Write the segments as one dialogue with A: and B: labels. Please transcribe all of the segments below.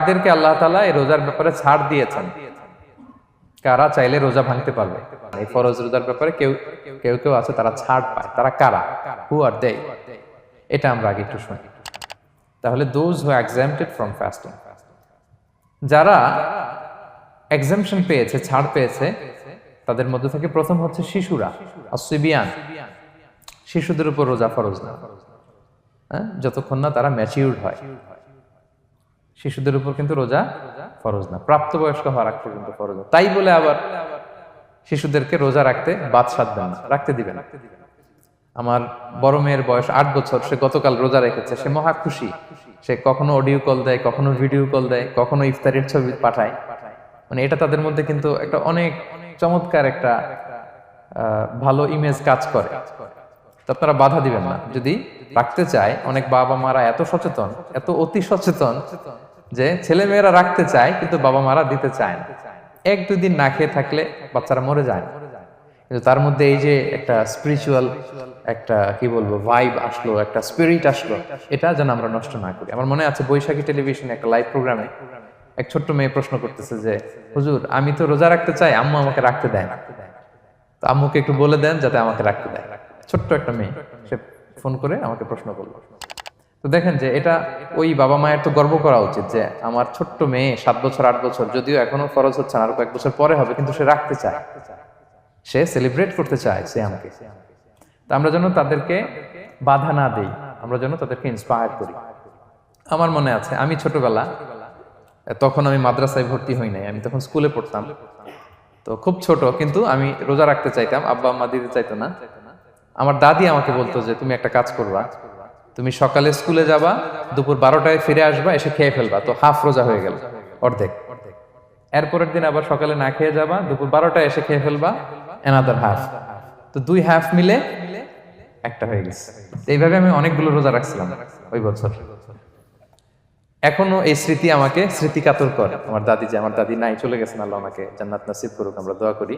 A: তাদেরকে আল্লাহ তাআলা এই রোজার ব্যাপারে ছাড় দিয়েছেন, কারা চাইলে রোজা ভাঙতে পারবে। এই ফরজ রোজার ব্যাপারে কেউ কেউ কেউ আছে তারা ছাড় পায়, তারা কারা, হু আর দে, এটা আমরা আগে একটু শুনি। তাহলে দোজ হু এক্সাম্পটেড ফ্রম ফাস্টিং, যারা এক্সাম্পশন পেয়েছে, ছাড় পেয়েছে, তাদের মধ্যে থেকে প্রথম হচ্ছে শিশুরা, আসিবিয়ান, শিশুদের উপর রোজা ফরজ না, যতক্ষণ না তারা ম্যাচিউরড হয়। শিশুদের উপর কিন্তু রোজা ফরজ না, প্রাপ্তবয়স্ক হওয়ার আগ পর্যন্ত ফরজ না। তাই বলে আবার শিশুদেরকে রোজা রাখতে বাদ সাধবেন না, রাখতে দিবেন। আমার বড় মেয়ের বয়স 8 বছর, সে গতকাল রোজা রেখেছে, সে মহা খুশি। সে কখনো অডিও কল দেয়, কখনো ভিডিও কল দেয়, কখনো ইফতারের ছবি পাঠায়। মানে এটা তাদের মধ্যে কিন্তু একটা অনেক চমৎকার একটা ভালো ইমেজ কাজ করে। তো আপনারা বাধা দিবেন না যদি রাখতে চায়। অনেক বাবা মারা এত সচেতন, এত অতি সচেতন যে ছেলে মেয়েরা রাখতে চায় কিন্তু বাবা মারা দিতে চায় না। 1-2 দিন না খেয়ে থাকলে বাচ্চারা মরে যায় না, কিন্তু তার মধ্যে এই যে একটা স্পিরিচুয়াল একটা কি বলবো ভাইব আসলো, একটা স্পিরিট আসলো, এটা যেন আমরা নষ্ট না করি। আমার মনে আছে বৈশাখী টেলিভিশনে একটা লাইভ প্রোগ্রামে এক ছোট্ট মেয়ে প্রশ্ন করতেছে যে হুজুর, আমি তো রোজা রাখতে চাই, আম্মু আমাকে রাখতে দেয় না, তো আম্মুকে একটু বলে দেন যাতে আমাকে রাখতে দেয়। ছোট্ট একটা মেয়ে, সে ফোন করে আমাকে প্রশ্ন করলো। তো দেখেন যে এটা ওই বাবা মায়ের তো গর্ব করা উচিত যে আমার ছোট্ট মেয়ে 7 বছর 8 বছর, যদিও এখনো ফরজ হচ্ছে না, আরো কয়েক বছর পরে হবে, কিন্তু সে রাখতে চায়, সে সেলিব্রেট করতে চায় সিয়ামকে। তো আমরা যেন তাদেরকে বাধা না দেই, আমরা যেন তাদেরকে ইন্সপায়ার করি। আমার মনে আছে আমি ছোটবেলা, তখন আমি মাদ্রাসায় ভর্তি হই নাই, আমি তখন স্কুলে পড়তাম। তো খুব ছোট, কিন্তু আমি রোজা রাখতে চাইতাম, আব্বা আম্মা দিতে চাইতো না। আমার দাদি আমাকে বলতো যে তুমি একটা কাজ করবা, তুমি সকালে স্কুলে যাবা, দুপুর 12টায় ফিরে আসবা, এসে খেয়ে ফেলবা, তো হাফ রোজা হয়ে গেল, অর্ধেক। এরপরের দিন আবার সকালে না খেয়ে যাবা, দুপুর 12টায় এসে খেয়ে ফেলবা, এনাদার হাফ, তো 2 হাফ মিলে একটা হয়ে গেছে। এইভাবে আমি অনেকগুলো রোজা রাখছিলাম ওই বছর। এখনো এই স্মৃতি আমাকে স্মৃতিকাতর করে। আমার দাদি, যে আমার দাদি নাই, চলে গেছেন, আল্লাহ আমাকে জান্নাত নসিব করুক, আমরা দোয়া করি।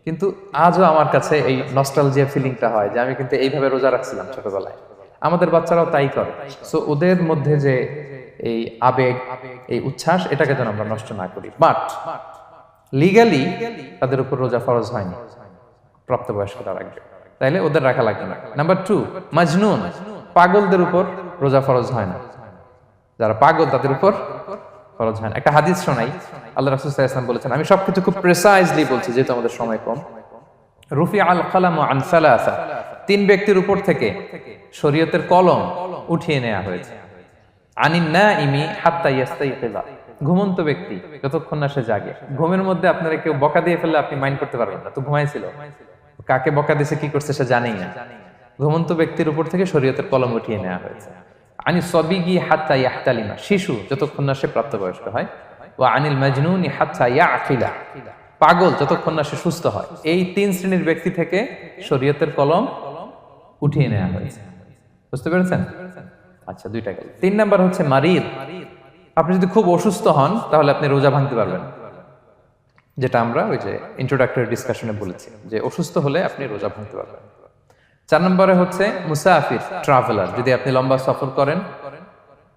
A: কিন্তু আজও আমার কাছে এই নস্টালজিয়া ফিলিংটা হয় যে আমি কিন্তু এইভাবে রোজা রাখছিলাম ছোটবেলায়। আমাদের বাচ্চারাও তাই করে। সো ওদের মধ্যে যে এই আবেগ, এই উচ্ছ্বাস, এটাকে যেন আমরা নষ্ট না করি। বাট লিগালি তাদের উপর রোজা ফরজ হয়নি, প্রাপ্তবয়স্করা রাখবে, তাইলে ওদের রাখা লাগবে না। নাম্বার 2, মাজনুন, পাগলদের উপর রোজা ফরজ হয় না। যারা পাগল তাদের উপর ফরজ হয় না। একটা হাদিস শোনাই, আল্লাহ রাসূল সাল্লাল্লাহু আলাইহি ওয়াসাল্লাম বলেছেন, আমি সবকিছু খুব প্রিসাইজলি বলছি যেহেতু আমাদের সময় কম। রুফি আল কালামু আন সালাসা, 3 ব্যক্তির উপর থেকে শরীয়তের কলম উঠিয়ে নেওয়া হয়েছে। আনিন নাইমি হাত্তা ইয়াস্তাইকিযা, ঘুমন্ত ব্যক্তি যতক্ষণ না সে জাগে। ঘুমের মধ্যে আপনারা কেউ বকা দিয়ে ফেললে আপনি মাইন্ড করতে পারবেন না, তো ঘুমাইছিল, কাকে বকা দিয়েছে কি করছে সে জানেই না। ঘুমন্ত ব্যক্তির উপর থেকে শরীয়তের কলম উঠিয়ে নেওয়া হয়েছে। আনি সবিগি হাত্তা ইয়াহতালিমা, শিশু যতক্ষণ না সে প্রাপ্তবয়স্ক হয়। ওয়া আনিল মাজনুনি হাত্তা ইয়াকিলা, পাগল যতক্ষণ না সে সুস্থ হয়। এই 3 শ্রেণীর ব্যক্তি থেকে শরীয়তের কলম উঠিয়ে নেওয়া হয়েছে। বুঝতে পেরেছেন? আচ্ছা, 2টা গেল। 3 নাম্বার হচ্ছে মারিদ, আপনি যদি খুব অসুস্থ হন তাহলে আপনি রোজা ভাঙতে পারবেন, যেটা আমরা ওই যে ইন্ট্রোডাক্টরি ডিসকাশনে বলেছি যে অসুস্থ হলে আপনি রোজা ভাঙতে পারবেন। 4 নম্বরে হচ্ছে মুসাফির, ট্রাভেলার, যদি আপনি লম্বা সফর করেন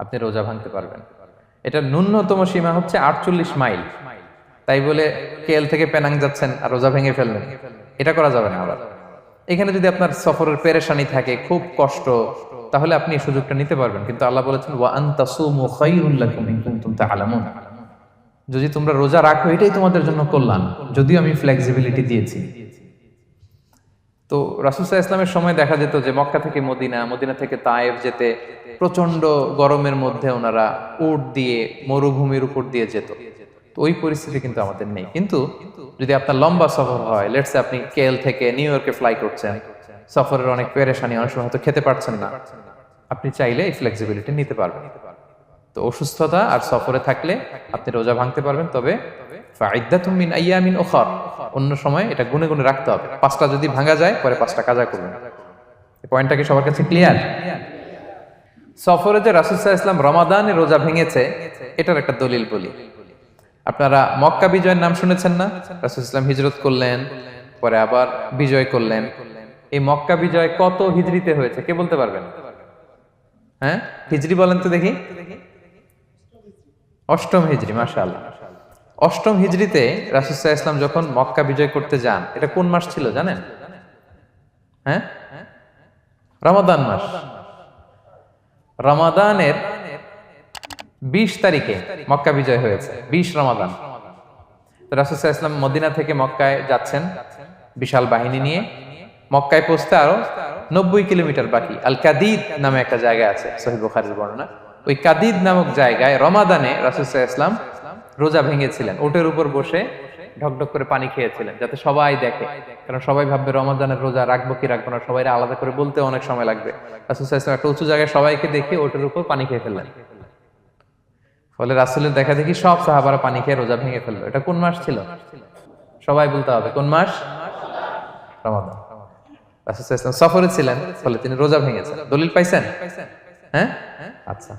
A: আপনি রোজা ভাঙতে পারবেন। এটা ন্যূনতম সীমা হচ্ছে 48 মাইল। তাই বলে কেএল থেকে পেনাং যাচ্ছেন আর রোজা ভেঙে ফেললেন, এটা করা যাবে না। আবার এখানে যদি আপনার সফরের পেরেশানি থাকে, খুব কষ্ট, তাহলে আপনি এই সুযোগটা নিতে পারবেন। কিন্তু আল্লাহ বলেছেন ওয়া আনতাসুমু খায়রুল লাকুম ইন কুনতুম তা'লামুন, যদি তোমরা রোজা রাখো এটাই তোমাদের জন্য কল্যাণ, যদিও আমি ফ্লেক্সিবিলিটি দিয়েছি। তো রাসূল সাল্লাল্লাহু আলাইহি ওয়াসাল্লামের সময় দেখা যেত যে মক্কা থেকে মদিনা, মদিনা থেকে তায়েফ যেতে প্রচন্ড গরমের মধ্যে ওনারা উট দিয়ে মরুভূমির উপর দিয়ে যেত। তো ওই পরিস্থিতি কিন্তু আমাদের নেই। কিন্তু যদি আপনার লম্বা সফর হয়, লেটস সে আপনি কেএল থেকে নিউ ইয়র্কে ফ্লাই করছেন, সফরের অনেক পেরেশানি, অনেক সময় হয়তো খেতে পারছেন না, আপনি চাইলে এই ফ্লেক্সিবিলিটি নিতে পারবেন। তো অসুস্থতা আর সফরে থাকলে আপনি রোজা ভাঙতে পারবেন, তবে ফাইদ্দাতুম মিন আইয়ামিন উখর, অন্য সময় এটা গুনে গুনে রাখতে হবে। 5টা যদি ভাঙা যায় পরে 5টা কাজা করবেন। এই পয়েন্টটা কি সবার কাছে ক্লিয়ার? সফরে যে রাসূল সাল্লাল্লাহু আলাইহি ওয়াসাল্লাম রমাদানে রোজা ভেঙেছে, এটার একটা দলিল বলি। আপনারা মক্কা বিজয়ের নাম শুনেছেন না? রাসূল সাল্লাল্লাহু আলাইহি ওয়াসাল্লাম হিজরত করলেন, পরে আবার বিজয় করলেন। এই মক্কা বিজয় কত হিজরিতে হয়েছে কে বলতে পারবেন? হ্যাঁ, হিজরি বলেন তো দেখি। অষ্টম হিজরি, মাশাআল্লাহ। অষ্টম হিজরিতে রাসূল সাল্লাল্লাহু আলাইহি ওয়াসাল্লাম যখন মক্কা বিজয় করতে যান, এটা কোন মাস ছিল জানেন? হ্যাঁ, রমাদান মাস। রমাদানের 20 তারিখে মক্কা বিজয় হয়েছে, 20 রমাদান। তো রাসূল সাল্লাল্লাহু আলাইহি ওয়াসাল্লাম মদিনা থেকে মক্কায় যাচ্ছেন বিশাল বাহিনী নিয়ে। মক্কায় পৌঁছতে আরো 90 কিলোমিটার বাকি। আল কাদিদ নামে একটা জায়গা আছে, সহিহ বুখারীর বর্ণনা। ওই কাদিদ নামক জায়গায় রমাদানে রাসূল সাল্লাল্লাহু আলাইহি ওয়াসাল্লাম রোজা ভেঙেছিলেন, উটের উপর বসে ঢকঢক করে পানি খেয়েছিলেন, যাতে সবাই দেখে। কারণ সবাই ভাববে রমাদানের রোজা রাখবো কি রাখবো না, সবাই আলাদা করে বলতে অনেক সময় লাগবে। রাসূল সাল্লাল্লাহু আলাইহি ওয়াসাল্লাম একটা উঁচু জায়গায় সবাইকে দেখে উটের উপর পানি খেয়ে ফেললেন। ফলে রাসূলের দেখা দেখি সব সাহাবারা পানি খেয়ে রোজা ভেঙে ফেললো। এটা কোন মাস ছিল? সবাই বলতে হবে কোন মাস? রমাদান। রাসূল সাল্লাল্লাহু আলাইহি ওয়াসাল্লাম সফরে ছিলেন, ফলে তিনি রোজা ভেঙেছেন। দলিল পাইছেন? হ্যাঁ, আচ্ছা,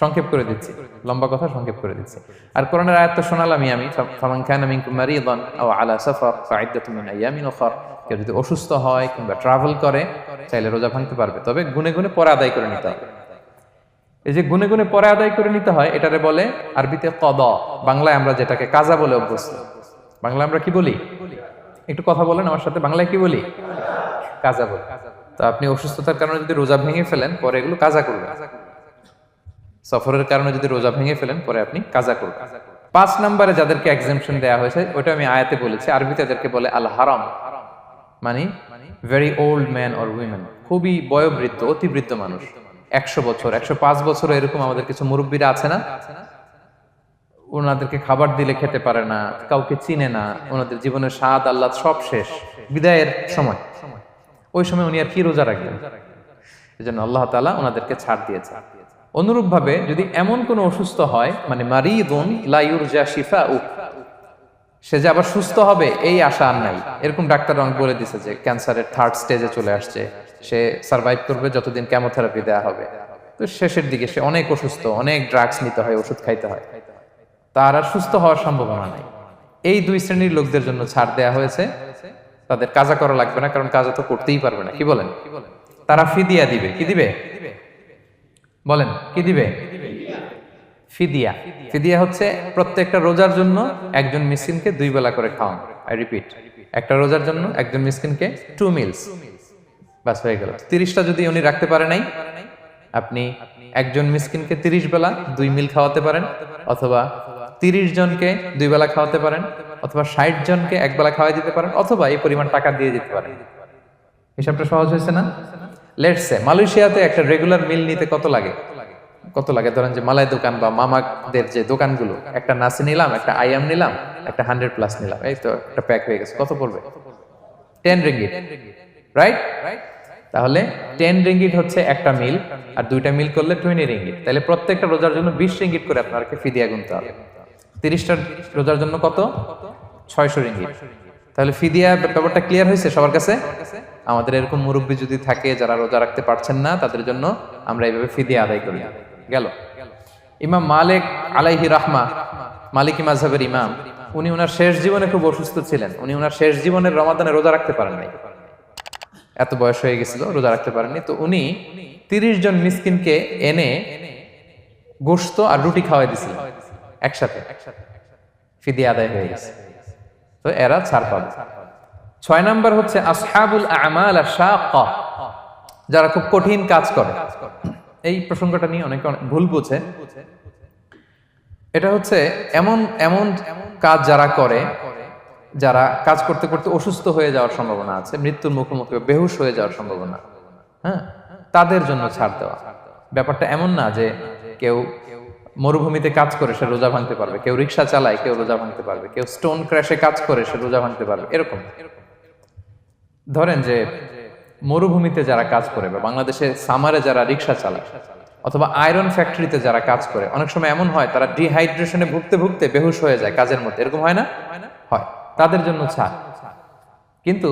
A: সংক্ষেপ করে দিচ্ছি, লম্বা কথা সংক্ষেপ করে দিচ্ছি। আর কোরআনের আয়াত তো শোনালামই আমি, ফামান কানা মিনকুম মারিদান আও আলা সাফার ফাইদ্দাতুম মিন আইয়ামিন উখর। কেউ যদি অসুস্থ হয় কিংবা ট্রাভেল করে, চাইলে রোজা ভাঙতে পারবে, তবে গুনে গুনে পরে আদায় করে নিতে হবে। এই যে গুনে গুনে পরে আদায় করে নিতে হয়, এটারে বলে আরবিতে কদা, বাংলায় আমরা যেটাকে কাজা বলে অভ্যস্ত। বাংলা আমরা কি বলি? একটু কথা বলেন আমার সাথে, বাংলায় কি বলি? কাজা বলি। তো আপনি অসুস্থতার কারণে যদি রোজা ভেঙে ফেলেন, পরে এগুলো কাজা করবেন। সফরের কারণে যদি রোজা ভেঙে ফেলেন, পরে আপনি কাজা করবেন। 5 নম্বরে যাদেরকে এক্সাম্পশন দেয়া হয়েছে, ওটা আমি আয়াতে বলেছি। আরবিতে এদেরকে বলে আল হারাম, মানে very old man or women, খুবই বয়োবৃদ্ধ, অতি বৃদ্ধ মানুষ। 100 বছর, 105 বছর, এরকম আমাদের কিছু মুরব্বীরা আছে না, ওনাদেরকে খাবার দিলে খেতে পারে না, কাউকে চিনে না, ওনাদের জীবনের স্বাদ আহ্লাদ সব শেষ, বিদায়ের সময়। ওই সময় উনি আর কি রোজা রাখবেন? এজন্য আল্লাহ তাআলা ওনাদেরকে ছাড় দিয়েছে। অনুরূপ ভাবে যদি এমন কোন অসুস্থ হয়, মানে মারিদুন লা ইউরজা শিফাউ, সে যে আবার সুস্থ হবে এই আশা আর নাই, এরকম ডাক্তার অনেক বলে দিছে যে ক্যান্সারের 3rd স্টেজে চলে আসছে, সে সার্ভাইভ করবে যতদিন কেমোথেরাপি দেওয়া হবে। তো শেষের দিকে সে অনেক অসুস্থ, অনেক ড্রাগস নিতে হয়, ওষুধ খাইতে হয়, তার আর সুস্থ হওয়ার সম্ভাবনা নাই। এই 2 শ্রেণীর লোকদের জন্য ছাড় দেয়া হয়েছে, তাদের কাজা করা লাগবে না, কারণ কাজা তো করতেই পারবে না। কি বলেন? তারা ফিদিয়া দিবে। কি দিবে বলেন? কি দিবে? ফিদিয়া। ফিদিয়া হচ্ছে প্রত্যেকটা রোজার জন্য একজন মিসকিনকে 2 বেলা করে খাওয়ানো। আই রিপিট, একটা রোজার জন্য একজন মিসকিনকে 2 মিলস, বাস হয়ে গেল। 30টা যদি উনি রাখতে পারে নাই, আপনি একজন মিসকিনকে 30 বেলা 2 মিল খাওয়াতে পারেন, অথবা 30 জনকে 2 বেলা খাওয়াতে পারেন, অথবা 60 জনকে 1 বেলা খাওয়াই দিতে পারেন, অথবা এই পরিমাণ টাকা দিয়ে দিতে পারেন। হিসাবটা সহজ হয়েছে না? লেটস সে মালয়েশিয়াতে একটা রেগুলার মিল নিতে কত লাগে? ধরেন যে মালাই দোকান বা মামাদের যে দোকানগুলো, একটা নাসি নিলাম, একটা আইয়াম নিলাম, একটা 100+ নিলাম, এই তো একটা প্যাক হয়ে গেছে। কত পড়বে? 10 রিঙ্গিট, রাইট? তাহলে 10 রিঙ্গিট হচ্ছে একটা মিল, আর 2টা মিল করলে 20 রিঙ্গিট। তাহলে প্রত্যেকটা রোজার জন্য 20 রিঙ্গিট করে আপনাকে ফিদিয়া গুনতে হবে। 30টা রোজার জন্য কত? 600 রিঙ্গিট। তাহলে ফিদিয়া ব্যাপারটা ক্লিয়ার হয়েছে সবার কাছে? আমাদের এরকম মুরব্বী যদি থাকে যারা রোজা রাখতে পারছেন না, তাদের জন্য আমরা এইভাবে ফিদিয়া আদায় করি। গেল। ইমাম মালিক আলাইহি রাহমা, মালিকি মাযহাবের ইমাম, উনি ওনার শেষ জীবনে খুব অসুস্থ ছিলেন। উনি ওনার শেষ জীবনের রমাদানে রোজা রাখতে পারেন নাই, এত বয়স হয়ে গেছিল, রোজা রাখতে পারেননি। তো উনি 30 জন মিসকিনকে এনে গোশত আর রুটি খাওয়াই দিয়েছিলেন একসাথে, ফিদিয়া আদায় হয়ে গেছে। তো এরা ছাড় পাবে। 6 নাম্বার হচ্ছে আসহাবুল আমাল আশ-শাক্কা, যারা খুব কঠিন কাজ করে। এই প্রসঙ্গটা নিয়ে অনেকে ভুল বুঝে। এটা হচ্ছে এমন এমন কাজ যারা করে, যারা কাজ করতে করতে অসুস্থ হয়ে যাওয়ার সম্ভাবনা আছে, মৃত্যুর মুখোমুখি বেহুশ হয়ে যাওয়ার সম্ভাবনা, হ্যাঁ, তাদের জন্য ছাড় দেওয়া। ব্যাপারটা এমন না যে কেউ মরুভূমিতে কাজ করে সে রোজা ভাঙতে পারবে, কেউ রিক্সা চালায় কেউ রোজা ভাঙতে পারবে, কেউ স্টোন ক্র্যাশে কাজ করে সে রোজা ভাঙতে পারবে, এরকম। ধরেন যে মরুভূমিতে যারা কাজ করে, বা বাংলাদেশে সামারে যারা রিক্সা চালায়, অথবা আয়রন ফ্যাক্টরিতে যারা কাজ করে, অনেক সময় এমন হয় তারা ডিহাইড্রেশনে ভুগতে ভুগতে বেহুশ হয়ে যায় কাজের মধ্যে, এরকম হয় না? হয়। তাদের জন্য ছাড়, কিন্তু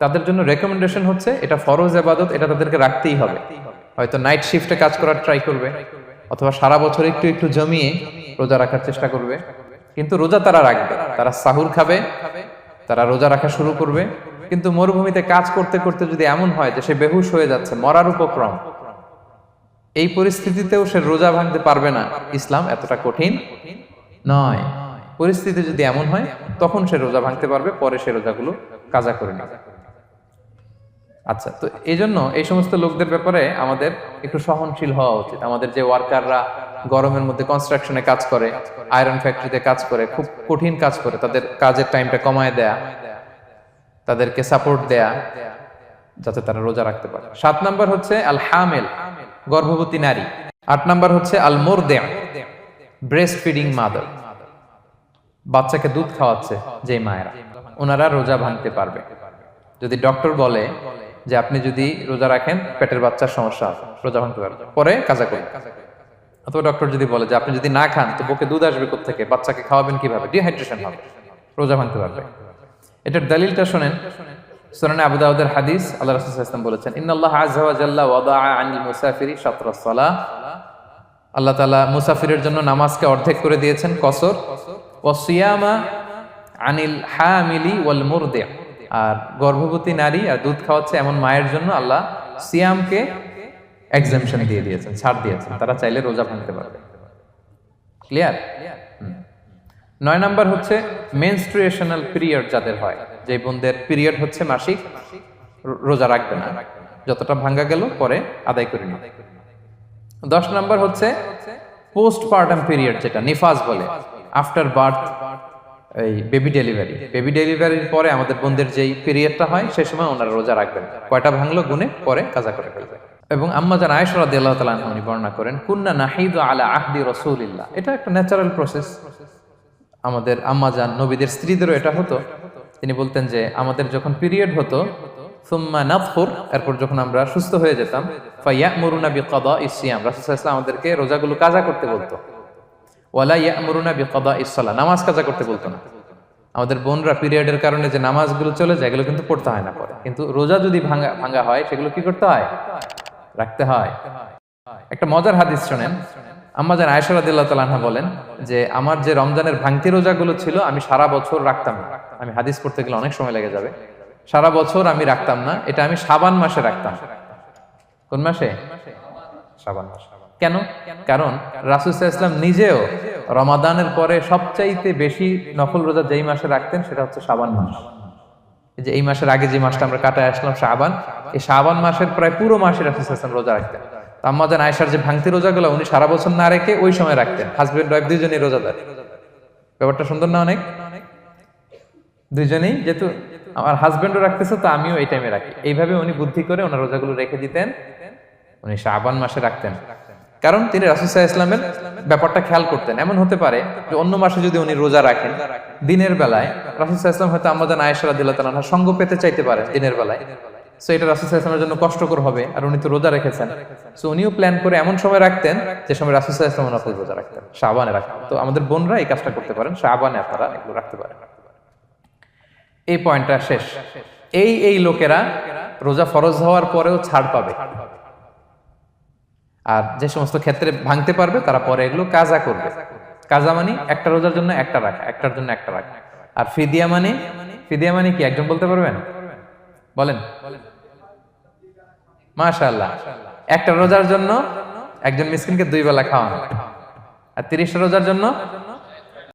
A: তাদের জন্য রেকমেন্ডেশন হচ্ছে এটা ফরজ ইবাদত, এটা তাদেরকে রাখতেই হবে। হয়তো নাইট শিফটে কাজ করার ট্রাই করবে, অথবা সারা বছর একটু একটু জমিয়ে রোজা রাখার চেষ্টা করবে, কিন্তু রোজা তারা রাখবে, তারা সাহুর খাবে, তারা রোজা রাখা শুরু করবে। কিন্তু মরুভূমিতে কাজ করতে করতে যদি এমন হয় যে সে বেহুশ হয়ে যাচ্ছে, মরার উপক্রম, এই পরিস্থিতিতেও সে রোজা ভাঙতে পারবে না, ইসলাম এতটা কঠিন নয়। পরিস্থিতি যদি এমন হয় তখন সে রোজা ভাঙতে পারবে, পরে সে রোজাগুলো কাজা করে নেবে। আচ্ছা, তো এই জন্য এই সমস্ত লোকদের ব্যাপারে আমাদের একটু সহনশীল হওয়া উচিত। আমাদের যে ওয়ার্কাররা গরমের মধ্যে কনস্ট্রাকশনে কাজ করে, আয়রন ফ্যাক্টরিতে কাজ করে, খুব কঠিন কাজ করে, তাদের কাজের টাইমটা কমায় দেয়া, তাদেরকে সাপোর্ট দেয়া, যাতে তারা রোজা রাখতে পারে। 7 নাম্বার হচ্ছে আল হামেল, গর্ভবতী নারী। 8 নাম্বার হচ্ছে আল মুরদিআ, ব্রেস্ট ফিডিং মাদার, বাচ্চাকে দুধ খাওয়াচ্ছে যে মায়েরা, ওনারা রোজা ভাঙতে পারবে। যদি ডক্টর বলে যে আপনি যদি রোজা রাখেন পেটের বাচ্চার সমস্যা আছে, রোজা ভাঙতে পারবে, পরে কাজা করুন। অথবা ডক্টর যদি বলে যে আপনি যদি না খান তো বুকে দুধ আসবে কোত্থেকে, বাচ্চাকে খাওয়াবেন কিভাবে, ডিহাইড্রেশন হবে, রোজা ভাঙতে পারবে। এটার দলিলটা শুনেন, সুনানে আবু দাউদের হাদিস, আল্লাহ রাসূল সাল্লাল্লাহু আলাইহি ওয়াসাল্লাম বলেছেন, ইন্নাল্লাহা আযজা ওয়া জাল্লা ওয়াদাআ আনিল মুসাফিরি শাতরাস সালাহ, আল্লাহ তাআলা মুসাফিরের জন্য নামাজকে অর্ধেক করে দিয়েছেন, কসর, ওয়া সিয়ামা আনিল হামিলি ওয়াল মুরদি, আর গর্ভবতী নারী আর দুধ খাওয়াচ্ছে এমন মায়ের জন্য আল্লাহ সিয়ামকে এক্সাম্পশন দিয়ে দিয়েছেন, ছাড় দিয়েছেন, তারা চাইলে রোজা ভাঙতে পারবে। ক্লিয়ার? 9 নাম্বার হচ্ছে মেনস্ট্রুয়েশনাল পিরিয়ড যাদের হয়, যে বোনদের পিরিয়ড হচ্ছে মাসিক, রোজা রাখবে না, যতটা ভাঙ্গা গেল পরে আদায় করে নিবে। 10 নাম্বার হচ্ছে পোস্টপার্টাম পিরিয়ড, যেটা নিফাস বলে, আফটার বার্থ, এই বেবি ডেলিভারি, বেবি ডেলিভারির পরে আমাদের বোনদের যেই পিরিয়ডটা হয় সে সময় ওনারা রোজা রাখবেন, কয়টা ভাঙলো গুনে পরে কাজা করে ফেলবে। এবং আম্মা জান আয়েশা রাদিয়াল্লাহু তাআলা আনহা উনি বর্ণনা করেন, কুন্না নাহিদু আলা আহদি রাসূলিল্লাহ, এটা একটা ন্যাচারাল প্রসেস, আমাদের আম্মা জান নবীদের স্ত্রীদেরও এটা হতো। তিনি বলতেন যে আমাদের যখন পিরিয়ড হতো, সুম্মা নাতফুর, এরপর যখন আমরা সুস্থ হয়ে যেতাম, ফায়ামুরুনা বিকাদাইস সিয়াম, রাসূল সাল্লাল্লাহু আলাইহি ওয়াসাল্লাম আমাদেরকে রোজাগুলো কাজা করতে বলতো, ওয়ালা ইয়ামুরুনা বিকাদাইস সালাহ, নামাজ কাজা করতে বলতো না। আমাদের বোনরা পিরিয়ডের কারণে যে নামাজগুলো চলে যায় এগুলো কিন্তু পড়তে হয় না পরে, কিন্তু রোজা যদি ভাঙা হয় সেগুলো কি করতে হয়, রাখতে হয়। একটা মজার হাদিস শোনেন, আম্মা জান আয়েশা রাদিয়াল্লাহু তাআলা আনহা বলেন যে আমার যে রমজানের ভাঙতি রোজাগুলো ছিল আমি সারা বছর রাখতাম না, আমি হাদিস পড়তে গেলে অনেক সময় লেগে যাবে, সারা বছর আমি রাখতাম না, এটা আমি শাবান মাসে রাখতাম। কোন মাসে? শাবান মাসে। কেন? কারণ রাসূল সাল্লাল্লাহু আলাইহি ওয়াসাল্লাম নিজেও রমাদানের পরে সবচাইতে বেশি নফল রোজা যেই মাসে রাখতেন সেটা হচ্ছে শাবান মাস। এই যে এই মাসের আগে যে মাসটা আমরা কাটায় আসলাম শাবান, এই শাবান মাসের প্রায় পুরো মাসে রাসূল সাল্লাল্লাহু আলাইহি ওয়াসাল্লাম রোজা রাখতেন। আম্মা জান আয়েশার যে ভাঙতি রোজাগুলো উনি সারা বছর না রেখে ওই সময় রাখতেন, হাজবেন্ড ওয়াইফ দুইজনেই রোজাদার। ব্যাপারটা সুন্দর না অনেক? দুইজনেই, যেহেতু আমার হাজবেন্ডও রাখতেছে তো আমিও এই টাইমে রাখি, এইভাবে উনি বুদ্ধি করে ওনার রোজাগুলো রেখে দিতেন, উনি শাবান মাসে রাখতেন। কারণ তিনি রাসূল সাল্লাল্লাহু আলাইহি ওয়াসাল্লামের ব্যাপারটা খেয়াল করতেন। এমন হতে পারে যে অন্য মাসে যদি উনি রোজা রাখেন দিনের বেলায়, রাসূল সাল্লাল্লাহু আলাইহি ওয়াসাল্লাম হয়তো আম্মা জান আয়েশা রাদিয়াল্লাহু তাআলা আনহার সঙ্গ পেতে চাইতে পারেন দিনের বেলায়, সো এটা রাসূল সাল্লাল্লাহু আলাইহি ওয়াসাল্লামের জন্য কষ্টকর হবে, আর উনি তো রোজা রেখেছেন, সো উনিও প্ল্যান করে এমন সময় রাখতেন যে সময় রাসূল সাল্লাল্লাহু আলাইহি ওয়াসাল্লাম নফল রোজা রাখতেন, শাবানে রাখতেন। তো আমাদের বোনরা এই কাজটা করতে পারেন, শাবানে আপনারা এগুলো রাখতে পারেন। এই পয়েন্টটা শেষ। এই লোকেরা রোজা ফরজ হওয়ার পরেও ছাড় পাবে, আর যে সমস্ত ক্ষেত্রে ভাঙতে পারবে তারা পরে এগুলো কাজা করবে। কাজা মানে একটা রোজার জন্য একটা রাখা, একটার জন্য একটা রাখা। আর ফিদিয়া মানে কি একজন বলতে পারবেন? বলেন। মাশাআল্লাহ, একটা রোজার জন্য একজন মিসকিনকে 2 বেলা খাওয়ানো, আর 30টা রোজার জন্য